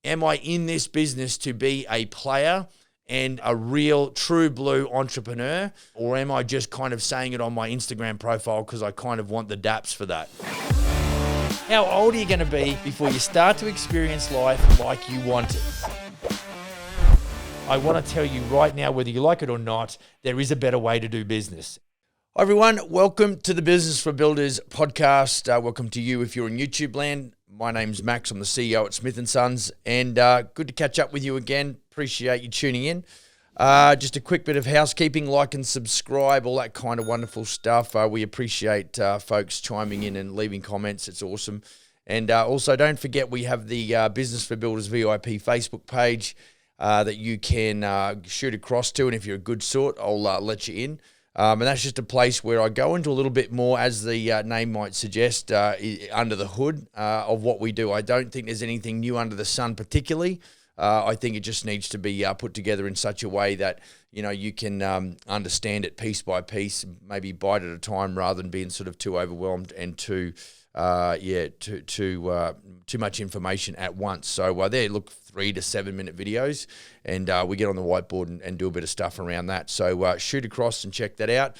am I in this business to be a player and a real true blue entrepreneur, or am I just kind of saying it on my Instagram profile because I kind of want the daps for that? How old are you going to be before you start to experience life like you want it? I want to tell you right now, whether you like it or not, there is a better way to do business. Hi everyone, welcome to the Business for Builders podcast. Welcome to you if you're in YouTube land. My name's Max, I'm the CEO at Smith & Sons, and good to catch up with you again. Appreciate you tuning in. Just a quick bit of housekeeping, like and subscribe, all that kind of wonderful stuff. We appreciate folks chiming in and leaving comments. It's awesome. And also don't forget we have the Business for Builders VIP Facebook page that you can shoot across to, and if you're a good sort, I'll let you in. And that's just a place where I go into a little bit more, as the name might suggest, under the hood of what we do. I don't think there's anything new under the sun particularly. I think it just needs to be put together in such a way that, you know, you can understand it piece by piece, maybe bite at a time, rather than being sort of too overwhelmed and too much information at once. So there, look, 3 to 7 minute videos, and we get on the whiteboard and do a bit of stuff around that. So shoot across and check that out.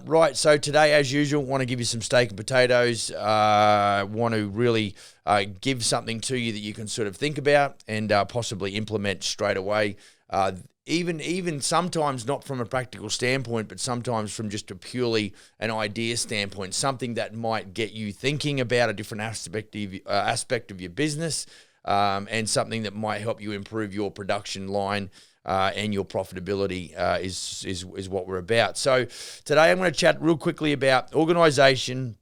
Right, so today, as usual, want to give you some steak and potatoes. Want to really give something to you that you can sort of think about and possibly implement straight away. Even sometimes not from a practical standpoint, but sometimes from just a purely an idea standpoint, something that might get you thinking about a different aspect of your business, and something that might help you improve your production line and your profitability is what we're about. So today I'm going to chat real quickly about organization,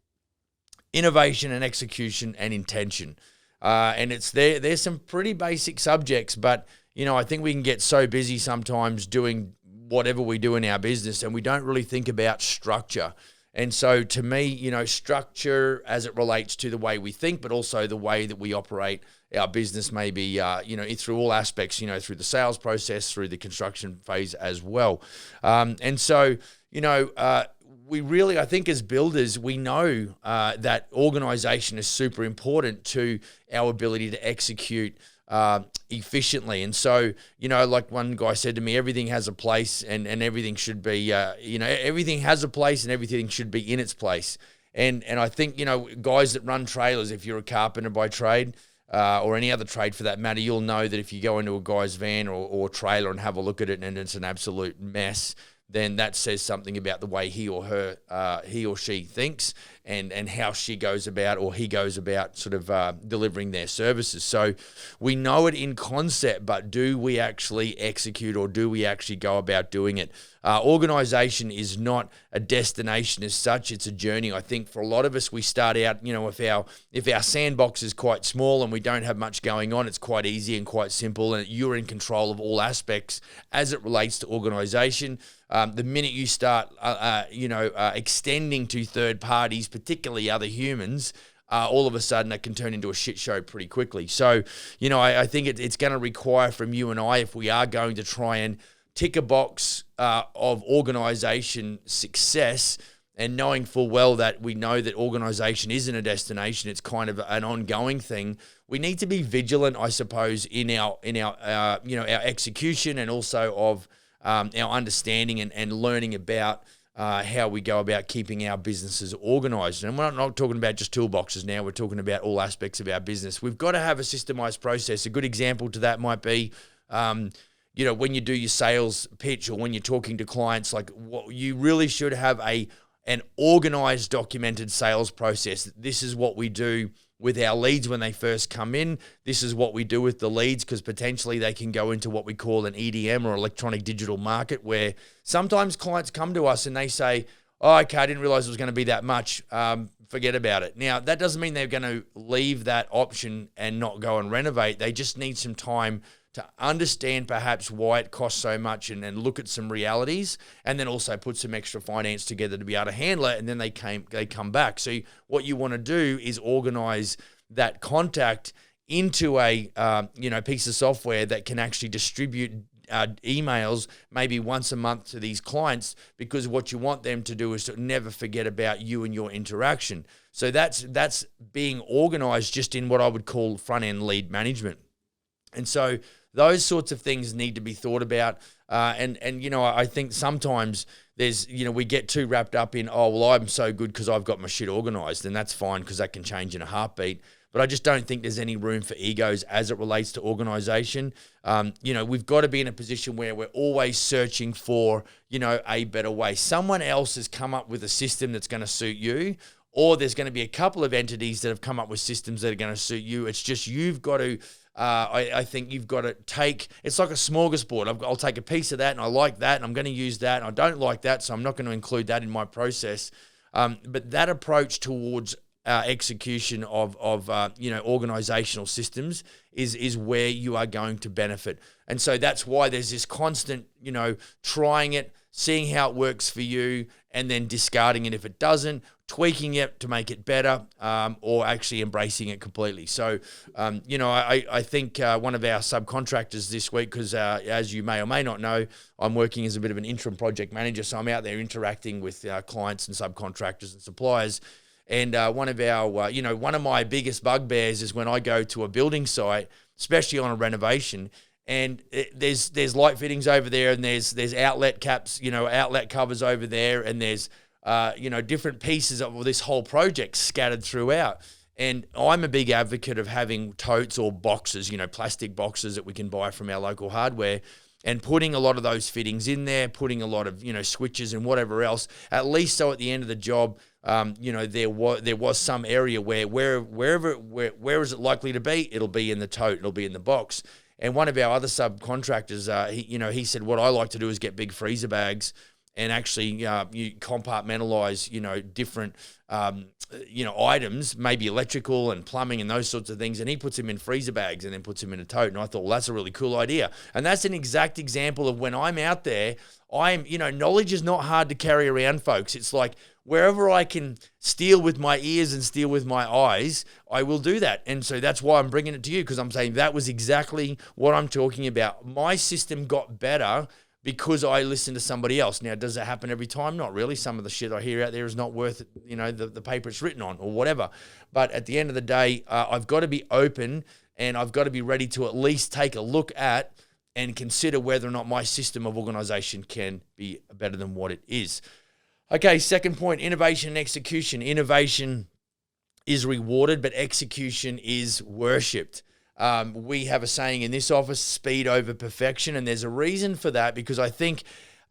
innovation and execution, and intention. And there's some pretty basic subjects, but you know, I think we can get so busy sometimes doing whatever we do in our business, and we don't really think about structure. And so to me, you know, structure as it relates to the way we think, but also the way that we operate our business, maybe, you know, through all aspects, you know, through the sales process, through the construction phase as well. And so, you know, we really, I think as builders, we know that organization is super important to our ability to execute efficiently. And so, you know, like one guy said to me, everything has a place, and everything should be, you know, everything has a place and everything should be in its place. And I think, you know, guys that run trailers, if you're a carpenter by trade, or any other trade for that matter, you'll know that if you go into a guy's van or trailer and have a look at it and it's an absolute mess, then that says something about the way he or she thinks and how she goes about, or he goes about, sort of delivering their services. So we know it in concept, but do we actually execute, or do we actually go about doing it? Organization is not a destination as such, it's a journey. I think for a lot of us, we start out, you know, if our sandbox is quite small and we don't have much going on, it's quite easy and quite simple, and you're in control of all aspects as it relates to organization. The minute you start, extending to third parties, particularly other humans, all of a sudden it can turn into a shit show pretty quickly. So, you know, I think it's going to require from you and I, if we are going to try and tick a box of organization success, and knowing full well that we know that organization isn't a destination, it's kind of an ongoing thing. We need to be vigilant, I suppose, in our our execution, and also of our understanding and learning about how we go about keeping our businesses organized. And we're not talking about just toolboxes now, we're talking about all aspects of our business. We've got to have a systemized process. A good example to that might be, you know, when you do your sales pitch, or when you're talking to clients, like, what you really should have an organized, documented sales process. This is what we do with our leads when they first come in. This is what we do with the leads, because potentially they can go into what we call an EDM, or electronic digital market, where sometimes clients come to us and they say, oh, okay, I didn't realize it was going to be that much. Forget about it. Now, that doesn't mean they're going to leave that option and not go and renovate. They just need some time to understand perhaps why it costs so much, and then look at some realities, and then also put some extra finance together to be able to handle it, and then they come back. So what you want to do is organize that contact into a piece of software that can actually distribute emails maybe once a month to these clients, because what you want them to do is to never forget about you and your interaction. So that's being organized just in what I would call front-end lead management. And so those sorts of things need to be thought about. And I think sometimes there's, we get too wrapped up in, oh, well, I'm so good because I've got my shit organized, and that's fine because that can change in a heartbeat. But I just don't think there's any room for egos as it relates to organization. We've got to be in a position where we're always searching for, a better way. Someone else has come up with a system that's going to suit you, or there's going to be a couple of entities that have come up with systems that are going to suit you. It's just you've got to, I think you've got to it's like a smorgasbord. I'll take a piece of that, and I like that, and I'm going to use that, and I don't like that, so I'm not going to include that in my process. But that approach towards execution of organizational systems is where you are going to benefit. And so that's why there's this constant, trying it, seeing how it works for you, and then discarding it if it doesn't, tweaking it to make it better, or actually embracing it completely. So, I think one of our subcontractors this week, because as you may or may not know, I'm working as a bit of an interim project manager, so I'm out there interacting with clients and subcontractors and suppliers. And one of my biggest bugbears is when I go to a building site, especially on a renovation, and there's light fittings over there, and there's outlet caps, outlet covers over there, and there's different pieces of this whole project scattered throughout. And I'm a big advocate of having totes or boxes, plastic boxes that we can buy from our local hardware, and putting a lot of those fittings in there, putting a lot of, switches and whatever else, at least so at the end of the job, there was some area where is it likely to be? It'll be in the tote, it'll be in the box. And one of our other subcontractors, he said, what I like to do is get big freezer bags and actually you compartmentalize, different items, maybe electrical and plumbing and those sorts of things, and he puts them in freezer bags and then puts them in a tote. And I thought, well, that's a really cool idea. And that's an exact example of when I'm out there, knowledge is not hard to carry around, folks. It's like wherever I can steal with my ears and steal with my eyes, I will do that. And so that's why I'm bringing it to you, because I'm saying that was exactly what I'm talking about. My system got better because I listened to somebody else. Now, does it happen every time? Not really. Some of the shit I hear out there is not worth, the paper it's written on or whatever. But at the end of the day, I've got to be open, and I've got to be ready to at least take a look at and consider whether or not my system of organization can be better than what it is. Okay, second point, innovation and execution. Innovation is rewarded, but execution is worshipped. We have a saying in this office, speed over perfection, and there's a reason for that, because I think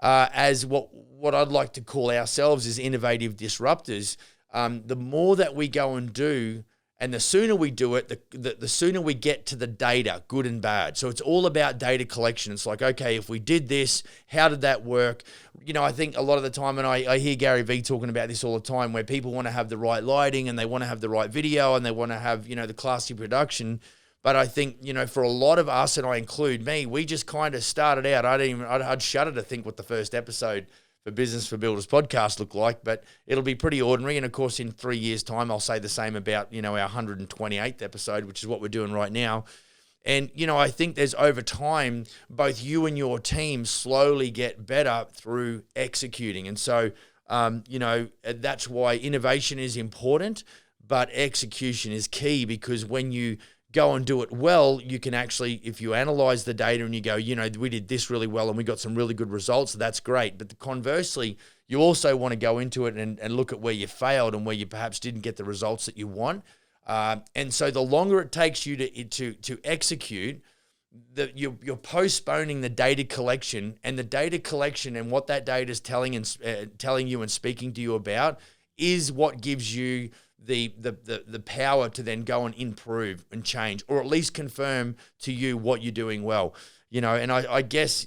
as what I'd like to call ourselves is innovative disruptors, the more that we go and do, and the sooner we do it, the sooner we get to the data, good and bad. So it's all about data collection. It's like, okay, if we did this, how did that work? I think a lot of the time, and I hear Gary Vee talking about this all the time, where people want to have the right lighting, and they want to have the right video, and they want to have, the classy production. But I think, for a lot of us, and I include me, we just kind of started out. I'd shudder to think what the first episode for Business for Builders podcast looked like, but it'll be pretty ordinary. And of course, in 3 years' time, I'll say the same about, our 128th episode, which is what we're doing right now. And, I think there's over time, both you and your team slowly get better through executing. And so, that's why innovation is important, but execution is key, because when you go and do it well, you can actually, if you analyze the data and you go, we did this really well and we got some really good results, that's great. But conversely, you also want to go into it and look at where you failed and where you perhaps didn't get the results that you want. And so the longer it takes you to execute, you're postponing the data collection, and the data collection and what that data is telling you and speaking to you about is what gives you the power to then go and improve and change, or at least confirm to you what you're doing well. And I guess,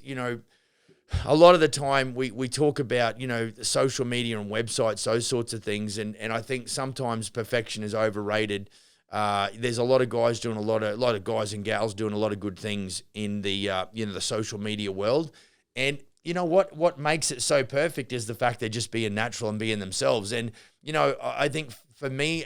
a lot of the time we talk about, social media and websites, those sorts of things. And I think sometimes perfection is overrated. There's a lot of guys doing a lot of guys and gals doing a lot of good things in the, the social media world. And what makes it so perfect is the fact they're just being natural and being themselves. And, I think for me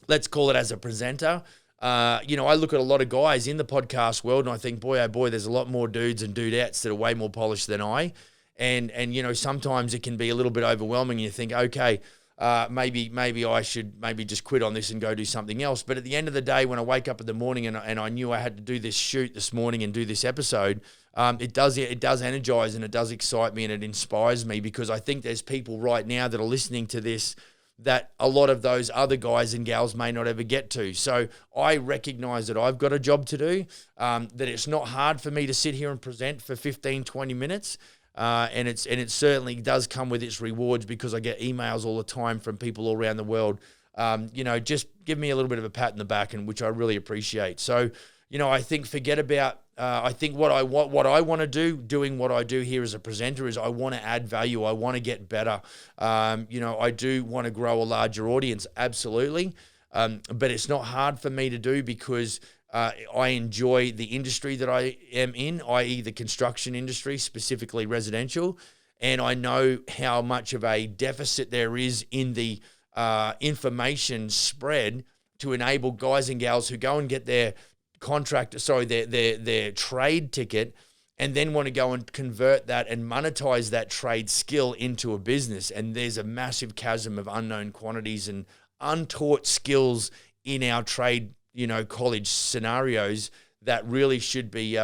let's call it as a presenter, I look at a lot of guys in the podcast world, and I think, boy, oh boy, there's a lot more dudes and dudettes that are way more polished than I. And sometimes it can be a little bit overwhelming. You think, okay, maybe I should just quit on this and go do something else. But at the end of the day, when I wake up in the morning and I knew I had to do this shoot this morning and do this episode, it does energize and it does excite me and it inspires me, because I think there's people right now that are listening to this that a lot of those other guys and gals may not ever get to. So I recognize that I've got a job to do, that it's not hard for me to sit here and present for 15, 20 minutes. And it certainly does come with its rewards, because I get emails all the time from people all around the world. Just give me a little bit of a pat in the back, and which I really appreciate. So, I think forget about. I think what I want to do, doing what I do here as a presenter, is I want to add value. I want to get better. I do want to grow a larger audience, absolutely. But it's not hard for me to do, because I enjoy the industry that I am in, i.e. the construction industry, specifically residential. And I know how much of a deficit there is in the information spread to enable guys and gals who go and get their their trade ticket, and then want to go and convert that and monetize that trade skill into a business. And there's a massive chasm of unknown quantities and untaught skills in our trade, college scenarios that really should be,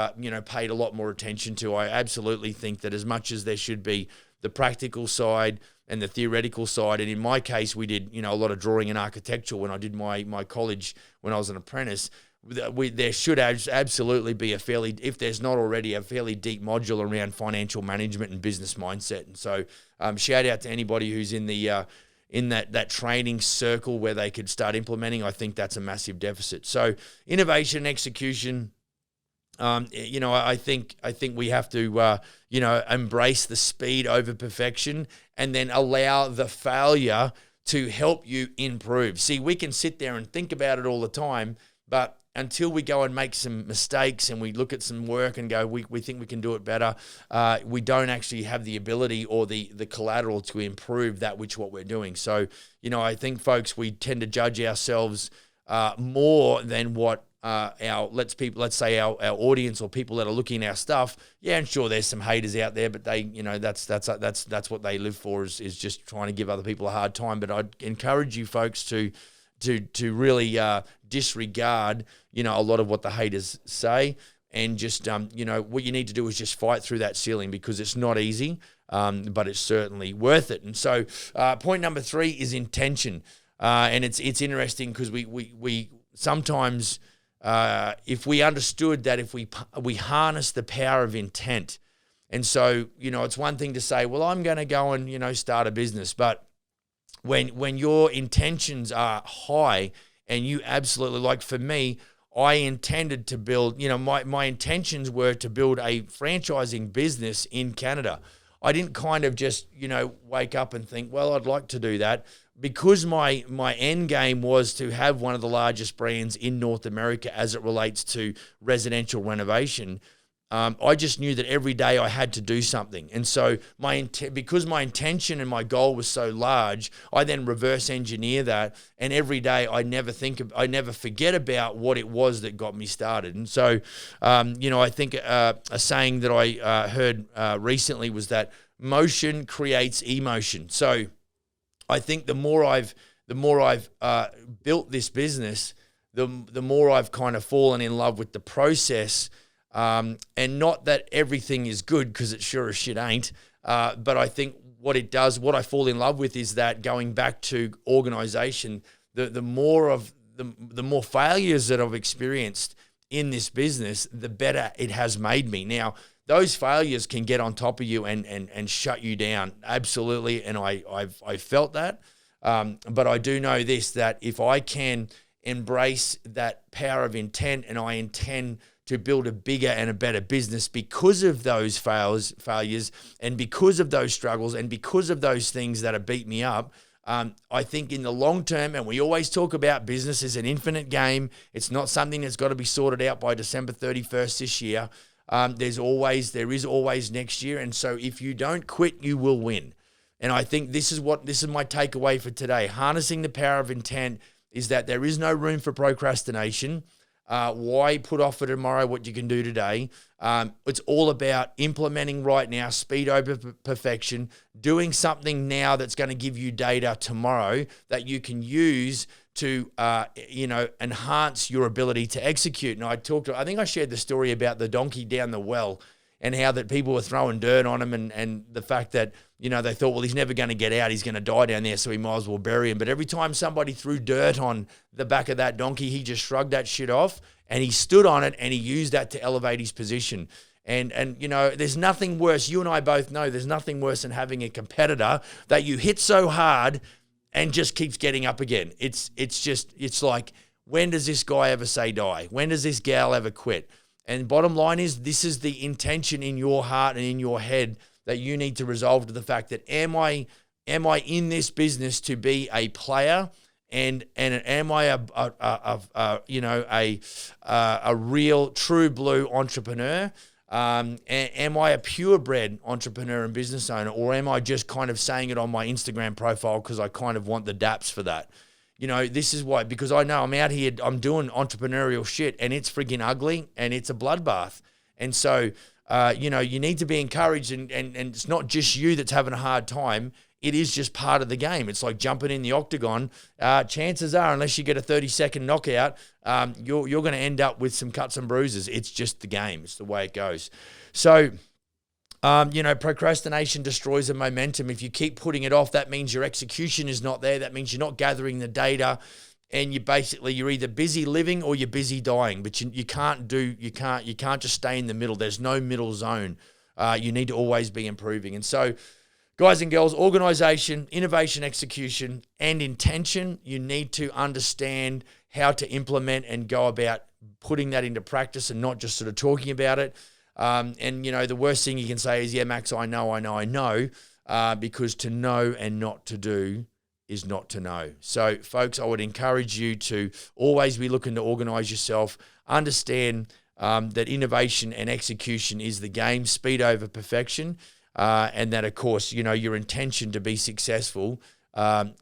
paid a lot more attention to. I absolutely think that as much as there should be the practical side and the theoretical side, and in my case, we did, a lot of drawing and architecture when I did my college when I was an apprentice. There should absolutely be if there's not already, a fairly deep module around financial management and business mindset. And so, shout out to anybody who's in the in that training circle where they could start implementing. I think that's a massive deficit. So, innovation, execution. I think we have to embrace the speed over perfection, and then allow the failure to help you improve. See, we can sit there and think about it all the time, but until we go and make some mistakes and we look at some work and go, we think we can do it better, we don't actually have the ability or the collateral to improve what we're doing. So, I think, folks, we tend to judge ourselves more than what let's say our audience or people that are looking at our stuff. Yeah, and sure, there's some haters out there, but they, that's what they live for, is just trying to give other people a hard time. But I'd encourage you folks to really disregard, a lot of what the haters say, and just, what you need to do is just fight through that ceiling, because it's not easy, but it's certainly worth it. And so point number 3 is intention. And it's interesting, because we sometimes, if we understood that, if we harness the power of intent, and so, it's one thing to say, well, I'm going to go and, start a business, but when your intentions are high, and you absolutely, like for me, I intended to build, my intentions were to build a franchising business in Canada. I didn't kind of just, wake up and think, well, I'd like to do that, because my end game was to have one of the largest brands in North America as it relates to residential renovation. I just knew that every day I had to do something. And so because my intention and my goal was so large, I then reverse engineer that. And every day I never forget about what it was that got me started. And so, I think a saying that I heard recently was that motion creates emotion. So I think the more I've built this business, the more I've kind of fallen in love with the process. And not that everything is good, because it sure as shit ain't. But I think what I fall in love with, is that going back to organization, the more failures that I've experienced in this business, the better it has made me. Now, those failures can get on top of you and shut you down. Absolutely. And I've felt that. But I do know this, that if I can embrace that power of intent, and I intend to build a bigger and a better business because of those failures, and because of those struggles, and because of those things that have beat me up, I think in the long term, and we always talk about business as an infinite game, it's not something that's got to be sorted out by December 31st this year. There is always next year. And so if you don't quit, you will win. And I think this is my takeaway for today. Harnessing the power of intent is that there is no room for procrastination. Why put off for tomorrow what you can do today? It's all about implementing right now, speed over perfection, doing something now that's going to give you data tomorrow that you can use to, enhance your ability to execute. And I think I shared the story about the donkey down the well and how that people were throwing dirt on him and the fact that, they thought, well, he's never going to get out. He's going to die down there, so we might as well bury him. But every time somebody threw dirt on the back of that donkey, he just shrugged that shit off and he stood on it and he used that to elevate his position. And there's nothing worse. You and I both know there's nothing worse than having a competitor that you hit so hard and just keeps getting up again. It's like, when does this guy ever say die? When does this gal ever quit? And bottom line is, this is the intention in your heart and in your head that you need to resolve to the fact that, am I in this business to be a player, and am I a real true blue entrepreneur? Am I a purebred entrepreneur and business owner, or am I just kind of saying it on my Instagram profile because I kind of want the daps for that? This is why, because I know I'm out here, I'm doing entrepreneurial shit and it's freaking ugly and it's a bloodbath. And so, you need to be encouraged, and it's not just you that's having a hard time. It is just part of the game. It's like jumping in the octagon. Chances are, unless you get a 30-second knockout, you're going to end up with some cuts and bruises. It's just the game. It's the way it goes. So, procrastination destroys the momentum. If you keep putting it off, that means your execution is not there. That means you're not gathering the data, and you're either busy living or you're busy dying. But you can't just stay in the middle. There's no middle zone. You need to always be improving. And so, guys and girls, organization, innovation, execution, and intention, you need to understand how to implement and go about putting that into practice and not just sort of talking about it. The worst thing you can say is, yeah, Max, I know, because to know and not to do is not to know. So, folks, I would encourage you to always be looking to organize yourself, understand that innovation and execution is the game, speed over perfection, and that, of course, your intention to be successful,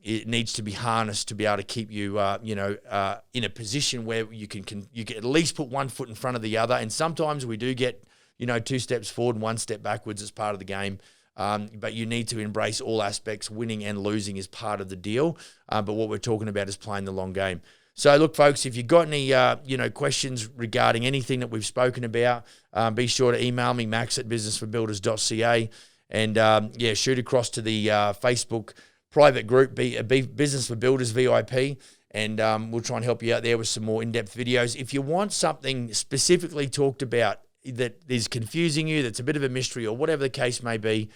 it needs to be harnessed to be able to keep you, in a position where you can at least put one foot in front of the other. And sometimes we do get, 2 steps forward and 1 step backwards as part of the game. But you need to embrace all aspects. Winning and losing is part of the deal. But what we're talking about is playing the long game. So look, folks, if you've got any, questions regarding anything that we've spoken about, be sure to email me, max@businessforbuilders.ca, and shoot across to the Facebook private group, Business for Builders VIP, and we'll try and help you out there with some more in-depth videos. If you want something specifically talked about that is confusing you, that's a bit of a mystery, or whatever the case may be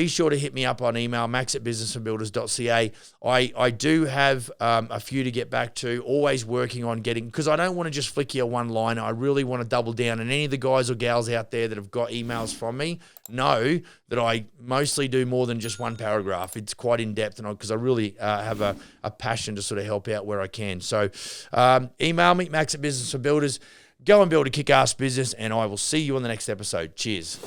sure to hit me up on email, max@businessforbuilders.ca. I do have a few to get back to, always working on getting, because I don't want to just flick you a one-liner. I really want to double down. And any of the guys or gals out there that have got emails from me know that I mostly do more than just one paragraph. It's quite in-depth, and because I really have a passion to sort of help out where I can. So email me, max@businessforbuilders. Go and build a kick-ass business, and I will see you on the next episode. Cheers.